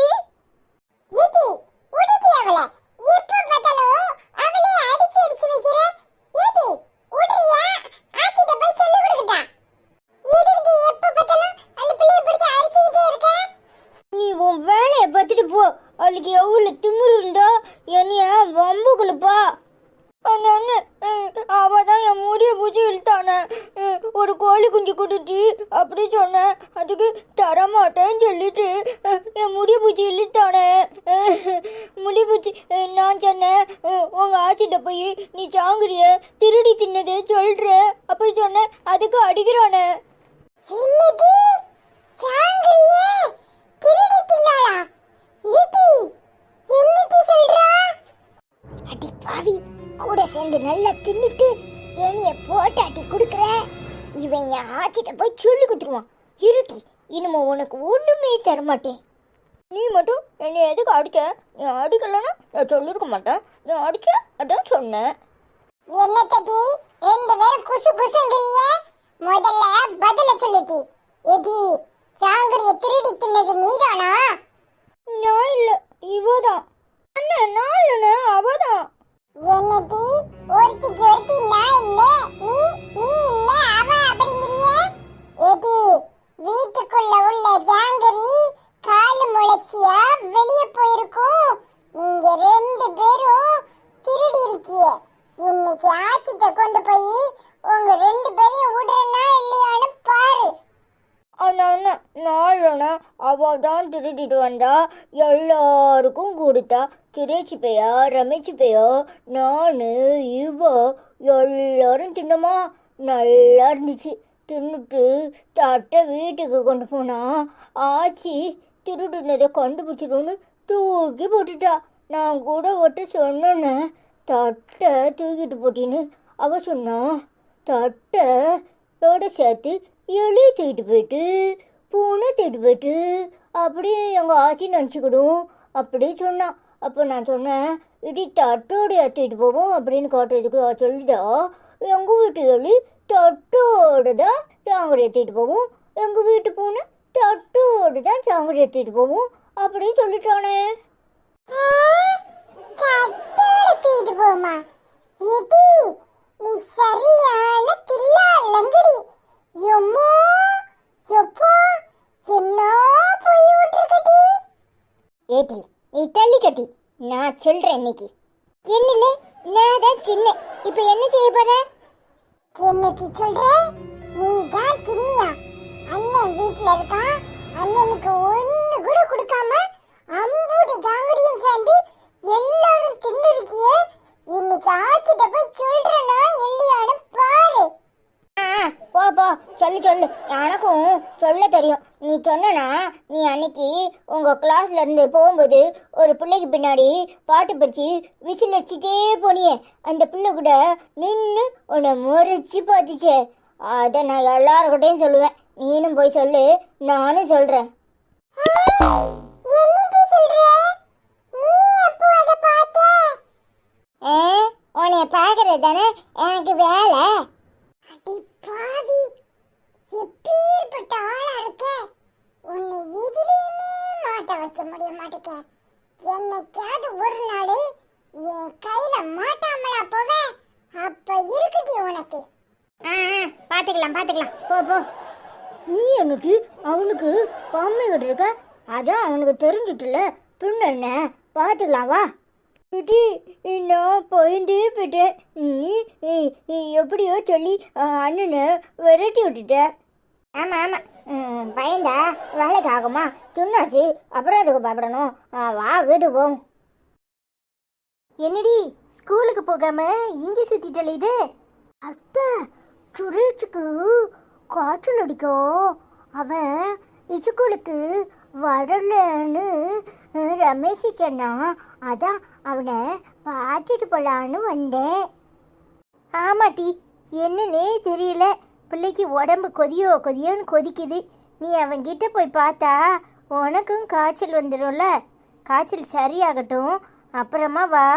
ஏடி உடிடி அவளை எப்ப பார்த்தாலும் அவளே அடிச்சு அடிச்சு வைக்கிற. ஏடி உடியா ஆச்சிட்ட போய் சொல்லி கொடுக்கட்டா. எதுக்கு எப்ப பார்த்தாலும் அந்த பிள்ளைய பிடிச்சு அடிச்சுக்கிட்டே இருக்க? நீ உன் வேலையை பார்த்துட்டு போ. அவளுக்கு எவ்வளோ திமிரு இருந்தா என்னைய வம்புக்குள்ளப்பா. அவ தான் என் முடிய பூச்சி இழுத்தானே. ஒரு கோழி குஞ்சு கொடுத்து அப்படி சொன்னேன், அதுக்கு தரமாட்டேன்னு சொல்லிட்டு என் முடிய பூச்சி இழுத்தானே. முடி பூச்சி நான் சொன்னேன் உங்க ஆச்சிட்ட போய் நீ சாங்குரிய திருடி தின்னது சொல்ற அப்படி சொன்னேன், அதுக்கு அடிக்கிறானே. என்னது சாங்கரியே திருடி தின்னாளா? ஏடி என்னடி சொல்றா? அடி பாவி, கூட சேர்ந்து நல்லா தின்னுட்டு என்னைய போட்டாட்டி கொடுக்குற. இவன் என் ஆச்சிட்ட போய் சொல்லி கொடுத்துருவான். இருட்டி, இனிமே உனக்கு ஒண்ணுமே தரமாட்டேன். நீ மட்டும் என்னை எதுக்கு அடிச்ச? நீ அடிக்கலன்னா நான் சொல்லிருக்க மாட்டேன். நீ அடிச்ச அதான் சொன்னேன். என்ன தடி ரெண்டு பேரும் குசு குசுங்கறிய? முதல்ல பதில சொல்லுடி. ஏடி சாங்கரிய திருடி தின்னது நீதானா? நான் இல்ல, இவதான். அண்ணா நான் இல்லைண்ணே, அவதான். என்னடி ஒருத்திக்கு ஒருத்தி நான் இல்ல நீ இல்ல அவ அப்படிங்கறிய? ஏடி வீட்டுக்குள்ள உள்ள ஜாங்கரி காலு முளைச்சியா வெளிய போயிருக்கும். நீங்க ரெண்டு பேரும் திருடி இருக்கீங்க. இன்னைக்கு ஆச்சிட்ட கொண்டு போய் உங்க ரெண்டு பேரையும் விடுறேனா இல்லையான்னு பாரு. அண்ணா அண்ணா நான் இல்லைண்ணா, அவதான் திருடிட்டு வந்தா. எல்லாருக்கும் கொடுத்தா. சுரேஷ் பையா, ரமேஷ் பையா, நான் இவ எல்லாரும் தின்னமா. நல்லா இருந்துச்சு. தின்னுட்டு தட்டை வீட்டுக்கு கொண்டு போனா ஆச்சி திருடுனதை கண்டுபிடிச்சிடும்னு தூக்கி போட்டுட்டா. நான் கூட ஒட்ட சொன்னேன்னு தட்டை தூக்கிட்டு போட்டின்னு அவ சொன்னா. தட்டையோட சேர்த்து எலி தூக்கிட்டு போயிட்டு பூனை தூக்கிட்டு போயிட்டு அப்படியே எங்கள் ஆச்சி நினச்சிக்கிடும் அப்படி சொன்னான். அப்போ நான் சொன்னேன், இடி தட்டோடைய தூக்கிட்டு போவோம் அப்படின்னு காட்டுறதுக்கு சொல்லிட்டா. எங்கள் வீட்டு எலி தட்டோடு தான் சாங்கடி எடுத்துகிட்டு போவோம், எங்கள் வீட்டு பூனை தட்டோடு தான் சாங்கடி எடுத்துகிட்டு போவோம் அப்படின்னு சொல்லிட்டானே. தட்டோடு போமா? ஏடி நீ சரியான தில்லா லங்கடி. யம்மோ யப்போ என்ன போய் விட்டுருக்கடி. ஏடி நீ தள்ளி கட்டி, நான் சொல்கிறேன் இன்னைக்கு. என்னில்ல நான் தான் சின்ன, இப்போ என்ன செய்ய போற? என்னடி சொல்ற? நீ தான் சின்னியா? அண்ணன் வீட்டுல இருக்கான். அண்ணனுக்கு ஒண்ணு கூட கொடுக்காம அம்பூட்டி ஜாங்கடியும் சேர்ந்து எல்லாரும் தின்னுருக்கியே. இன்னைக்கு ஆச்சிட்ட போய் சொல்றேனா இல்லையான்னு பாரு. போ போ சொல்லு சொல்லு, எனக்கும் சொல்ல தெரியும். நீ சொன்னா நீ அன்னைக்கு உங்கள் கிளாஸ்ல இருந்து போகும்போது ஒரு பிள்ளைக்கு பின்னாடி பாட்டு படித்து விசில் அடிச்சுட்டே போனியே, அந்த பிள்ளை கூட நின்று உன்னை முறைச்சி பார்த்துச்சே. அதை நான் எல்லாருக்கிட்டையும் சொல்லுவேன். நீனும் போய் சொல்லு, நானும் சொல்கிறேன். உன்னை பார்க்கறது தானே எனக்கு வேலை. அடி பாவி, எப்பேற்பட்ட ஆளா இருக்க? உன்னை எதிலையுமே மாட்ட வைக்க முடிய மாட்டேக்க. என்னைக்காவது ஒரு நாள் என் கையில மாட்டாமலா போவே? அப்ப இருக்குடி உனக்கு. பார்த்துக்கலாம் பார்த்துக்கலாம், போ போ. நீ எனக்கு அவனுக்கு பொம்மை கட்டிருக்க, அதான் அவனுக்கு தெரிஞ்சிட்டுல. பின்ன என்ன, பார்த்துக்கலாம் வா. குட்டி நான் பயந்தே போயிட்டேன். நீ எப்படியோ சொல்லி அண்ணனை விரட்டி விட்டுட்ட. ஆமாம் ஆமாம், பயந்தா வேலைக்கு ஆகுமா? சொன்னாச்சு, அப்புறம் அதுக்கு பயப்படணும். வா வீட்டுக்கு போவோம். என்னடி ஸ்கூலுக்கு போகாம இங்க சுத்திட்டல இது? அத்தை, சுரேஷுக்கு காய்ச்சல் அடிக்கும். அவன் ஸ்கூலுக்கு வரலன்னு ரமேஷ் சொன்னா, அதான் அவனை பார்த்துட்டு போலான்னு வந்தேன். ஆமாட்டி, என்னன்னே தெரியல, பிள்ளைக்கு உடம்பு கொதியோன்னு கொதிக்குது. நீ அவன்கிட்ட போய் பார்த்தா உனக்கும் காய்ச்சல் வந்துடும்ல. காய்ச்சல் சரியாகட்டும், அப்புறமா வா.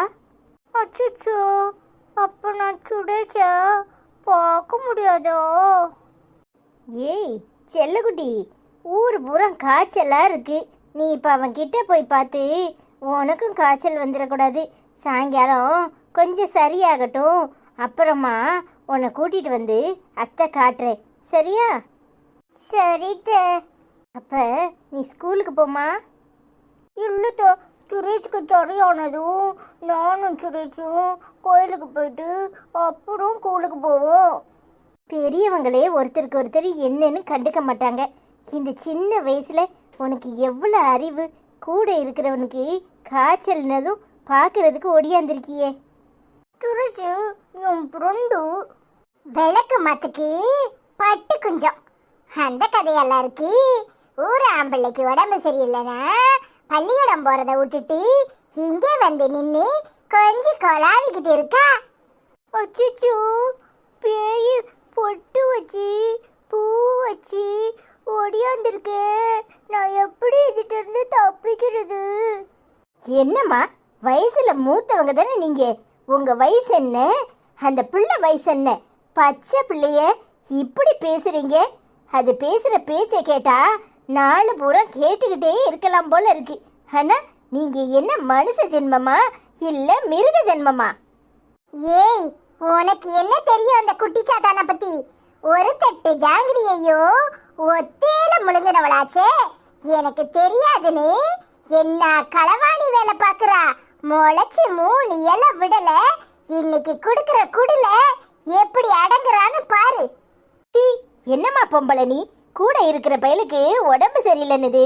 அச்சோ, அப்போ நான் சுடேஷா பார்க்க முடியாதோ? ஏய் செல்லக்குட்டி, ஊர் பூரா காய்ச்சலாக இருக்கு. நீ இப்போ அவன்கிட்ட போய் பார்த்து உனக்கும் காய்ச்சல் வந்துடக்கூடாது. சாயங்காலம் கொஞ்சம் சரியாகட்டும், அப்புறமா உன்னை கூட்டிகிட்டு வந்து அத்தை காட்டுறேன், சரியா? சரித்த. அப்போ நீ ஸ்கூலுக்கு போமா? இல்லைத்தா, சுரேஷுக்கு சரியானதும் நானும் சுரேஷும் கோயிலுக்கு போயிட்டு அப்புறம் ஸ்கூலுக்கு போவோம். பெரியவங்களே ஒருத்தருக்கு ஒருத்தர் என்னன்னு கண்டுக்க மாட்டாங்க. இந்த சின்ன வயசுல உனக்கு எவ்வளோ அறிவு! கூட இருக்கிறவனுக்கு காய்ச்சல்னதும் பார்க்கறதுக்கு ஒடியாந்திருக்கியே. சுரேஷு என் ஃப்ரெண்டு விளக்கு மாத்துக்கு பட்டு குஞ்சம். அந்த கதையெல்லாம் இருக்கு. ஊர் ஆம்பிள்ளைக்கு உடம்பு சரியில்லைன்னா பள்ளியிடம் போறதை விட்டுட்டு இங்கே வந்து நின்று கொஞ்சம் கொலாவிக்கிட்டு இருக்கா. அச்சோ, பேய் பொட்டு வச்சு பூ வச்சு ஒடியாந்திருக்கு. நான் எப்படி இதுகிட்ட இருந்து தப்பிக்கிறது? என்னம்மா, வயசுல மூத்தவங்க தானே நீங்க. உங்க வயசு என்ன, அந்த பிள்ளை வயசு என்ன? பச்சை பிள்ளைய இப்படி பேசுறீங்க. அது பேசுற பேச்சை கேட்டா நாலு பூரா கேட்டுக்கிட்டே இருக்கலாம் போல இருக்கு. ஆனா நீங்க என்ன மனுஷ ஜென்மமா இல்ல மிருக ஜென்மமா? ஏய், உனக்கு என்ன தெரியும் அந்த குட்டி சாத்தான பத்தி? ஒரு தட்டு ஜாங்கிரியையோ ஒத்தேல முழுங்கினவளாச்சே. எனக்கு தெரியாதுன்னு என்ன களவாணி வேலை பாக்குறா. முளைச்சு 3 இலை விடல, இன்னைக்கு குடுக்கிற குடுல எப்படி அடங்குறான்னு பாரு. என்னம்மா பொம்பளை நீ? கூட இருக்கிற பயலுக்கு உடம்பு சரியில்லைன்னுது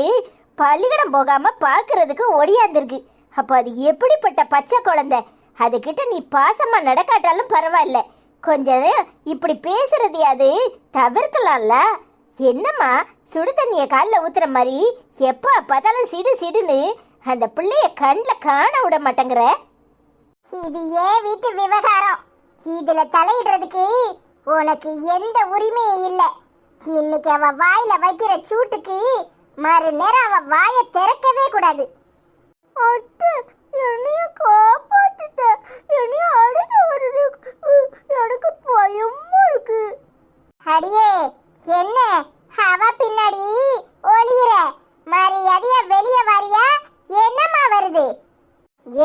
பள்ளிக்கூடம் போகாம பாக்குறதுக்கு ஒடியாந்திருக்கு. அப்போ அது எப்படிப்பட்ட பச்சை குழந்தை? அதுகிட்ட நீ பாசமா நடக்காட்டாலும் பரவாயில்ல, கொஞ்சம் இப்படி பேசுறது அது தவிர்க்கலாம்ல. என்னம்மா, சுடு தண்ணிய காலில் ஊத்துற மாதிரி எப்ப பார்த்தாலும் சிடு சிடுன்னு அந்த பிள்ளைய கண்ணில் காண விட மாட்டேங்கிற. இது ஏன் வீட்டு விவகாரம், இதுல தலையிடுறதுக்கு உனக்கு எந்த உரிமையும் இல்லை. இன்னைக்கு அவ வாயில வைக்கிற சூட்டுக்கு மறுநேரம் அவ வாயை திறக்கவே கூடாது. என்னைய காப்பாத்துட்ட, என்னைய அழுக வருது, எனக்கு பயமா இருக்கு. அடியே, என்ன அவ பின்னாடி ஒளியிற மரியாதையா வெளியே வாரியா? என்னம்மா வருது?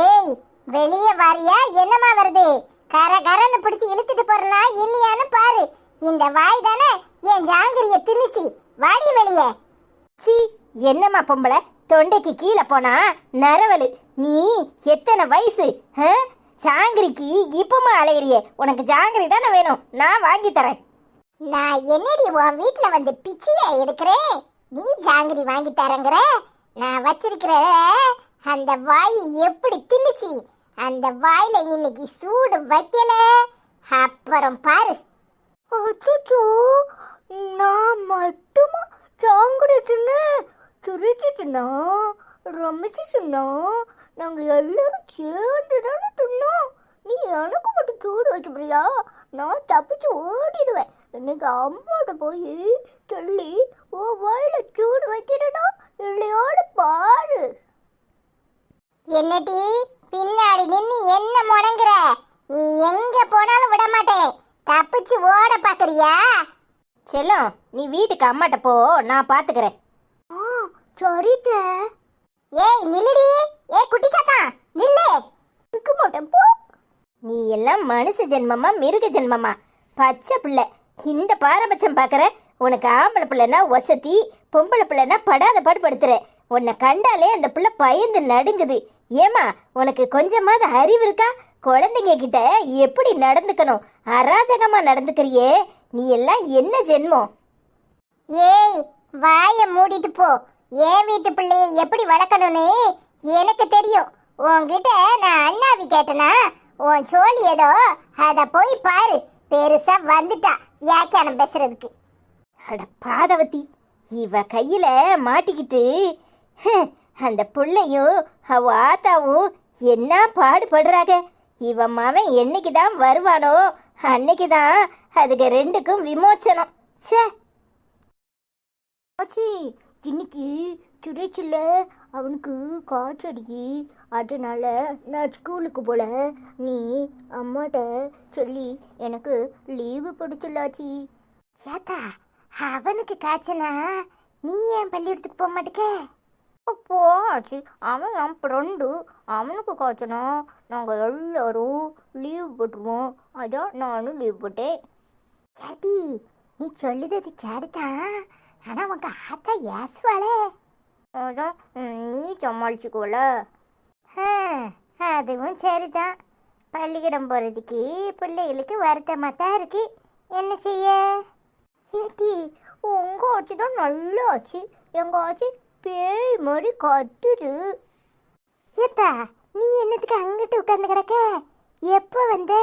ஏய், வெளியே வாரியா? என்னம்மா வருது? கரன்னு பிடிச்சு இழுத்துட்டு போறனா இல்லையான்னு பாரு. இந்த வாய் தானே என் ஜாங்கிரிய திணிச்சு. வாடி வெளியே. சி, என்னம்மா பொம்பளை, தொண்டைக்கு கீழே போனா நரவலு. நீ எத்தனை வயசு? ஜாங்கிரிக்கு இப்பமா அலையிறியே? உனக்கு ஜாங்கிரி தானே வேணும், நான் வாங்கி தரேன். நான் என்னடி உன் வீட்டுல வந்து பிச்சையா எடுக்கிறேன், நீ ஜாங்கிரி வாங்கி தரங்கிற? நான் வச்சிருக்கிற அந்த வாய் எப்படி தின்னுச்சு, அந்த வாயில இன்னைக்கு சூடு வைக்கல, அப்புறம் பாரு. அச்சோ, நான் மட்டுமா ஜாங்கிரி தின்னு? சுருட்டிட்டுனா ரமிச்சு சொன்னா நாங்கள் எல்லாரும் சேர்ந்து தானே தின்னோம். நீ எனக்கு மட்டும் சூடு வைக்க போறியா? நான் தப்பிச்சு ஓடிடுவேன். இன்னைக்கு அம்மாட்ட போய் சொல்லி ஓ வாயில சூடு வைக்கிறனா இல்லையோடு பாரு. என்னடி பின்னாடி நின்று என்ன முடங்குற? நீ எங்க போனாலும் விட மாட்டேன். தப்பிச்சு ஓட பாக்குறியா? செல்லம், நீ வீட்டுக்கு அம்மாட்ட போ, நான் பாத்துக்கிறேன். சரிட்ட. ஏய் நில்லுடி, ஏய் குட்டி சாத்தா நில்லு. இருக்க மாட்டேன் போ. நீ எல்லாம் மனுஷ ஜென்மமா மிருக ஜென்மமா? பச்சை பிள்ளை, இந்த பாரபட்சம் பாக்குற? உனக்கு ஆம்பளை பிள்ளைனா ஒசத்தி, பொம்பளை பிள்ளைனா படாத பாடுபடுத்துற. உன்னை கண்டாலே அந்த பிள்ளை பயந்து நடுங்குது. ஏமா, உனக்கு கொஞ்சமாவது அறிவு இருக்கா? குழந்தைங்க கிட்ட எப்படி நடந்துக்கணும் அராஜகமா நடந்துக்கிறியே. நீ எல்லாம் என்ன ஜென்மம்? ஏய், வாயை மூடிட்டு போ. என் வீட்டு பிள்ளைய எப்படி வளர்க்கணும்னு எனக்கு தெரியும். உன்கிட்ட நான் அண்ணாவி கேட்டனா உன் சோழி ஏதோ அத போய் பாரு, பெருசா வந்துட்டா வியாக்கியானம் பேசுறதுக்கு. அட பாதவதி, இவ கையில மாட்டிக்கிட்டு அந்த புள்ளையும் அவ ஆத்தாவும் என்ன பாடுபடுறாங்க. இவன் மவன் என்னைக்கு தான் வருவானோ அன்னைக்கு தான் அதுக்கு ரெண்டுக்கும் விமோச்சனம். சே ஆச்சி, இன்னைக்கு சுரேச்சில் அவனுக்கு காய்ச்சடிக்கு, அதனால நான் ஸ்கூலுக்கு போல. நீ அம்மாட்ட சொல்லி எனக்கு லீவு பிடிச்சிடலாச்சி. ஏத்தா அவனுக்கு காய்ச்சனா நீ ஏன் பள்ளிக்கூடத்துக்கு போக மாட்டேக்க? அப்போ ஆச்சு, அவன் என் ஃப்ரெண்டு, அவனுக்கு காய்ச்சனா நாங்கள் எல்லாரும் லீவு போட்டுருவோம். அதான் நானும் லீவ் போட்டேன். ஏடி நீ சொல்லுறது சரிதான், ஆனா உங்க ஆத்தா ஏசுவாளே. அதான் நீ சமாளிச்சுக்கோல. அதுவும் சரிதான். பள்ளிக்கூடம் போறதுக்கு பிள்ளைகளுக்கு வருத்தமாக தான் இருக்கு, என்ன செய்ய? ஏட்டி, உங்க ஆச்சு தான் நல்லா ஆச்சு, எங்க ஆச்சு பேய் மாதிரி கட்டுது. ஏத்தா நீ என்னத்துக்கு அங்கிட்டு உட்கார்ந்து கிடக்க? எப்போ வந்த?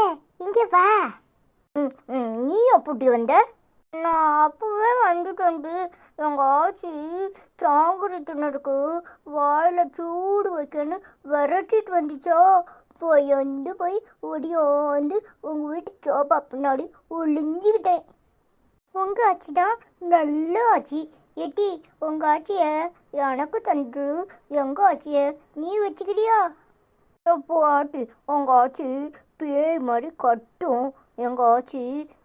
இங்க வா. நீ எப்படி வந்த? நான் அப்பவே வந்துட்டு எங்க ஆச்சி சாங்குறதுனருக்கு வாயில சூடு வைக்கன்னு விரட்டிட்டு வந்துச்சோ. போய் ஒடியாந்து உங்க வீட்டு சோபா பின்னாடி ஒளிஞ்சுக்கிட்டேன். உங்க ஆச்சி தான் நல்ல ஆச்சி. ஏட்டி உங்க ஆச்சிய எனக்கு தந்து எங்க ஆச்சிய நீ வச்சுக்கிறியா? எப்போ ஆட்டி, உங்க ஆச்சி பேய் மாதிரி கட்டும், எங்க ஆச்சி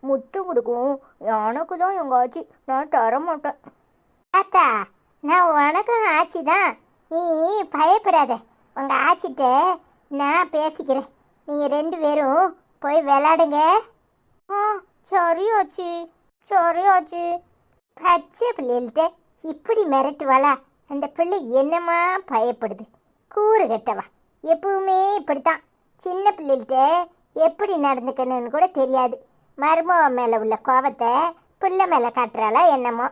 முத்தம் கொடுக்கும். எனக்கு தான் எங்க ஆச்சி, நான் தரமாட்டேன். ஆத்தா நான் உனக்கும் ஆச்சி தான், நீ பயப்படாத. உங்க ஆச்சிட்ட நான் பேசிக்கிறேன், நீங்கள் ரெண்டு பேரும் போய் விளாடுங்க. சரி ஆச்சி, சரி ஆச்சி. பச்சை பிள்ளைகள்கிட்ட இப்படி மிரட்டுவாளா? அந்த பிள்ளை என்னமா பயப்படுது, கூறு கட்டவா. எப்பவுமே இப்படித்தான், சின்ன பிள்ளைகள்கிட்ட எப்படி நடந்துக்கணும்னு கூட தெரியாது. மருமக மேலே உள்ள கோபத்தை பிள்ளை மேலே காட்டுறாளா என்னமோ.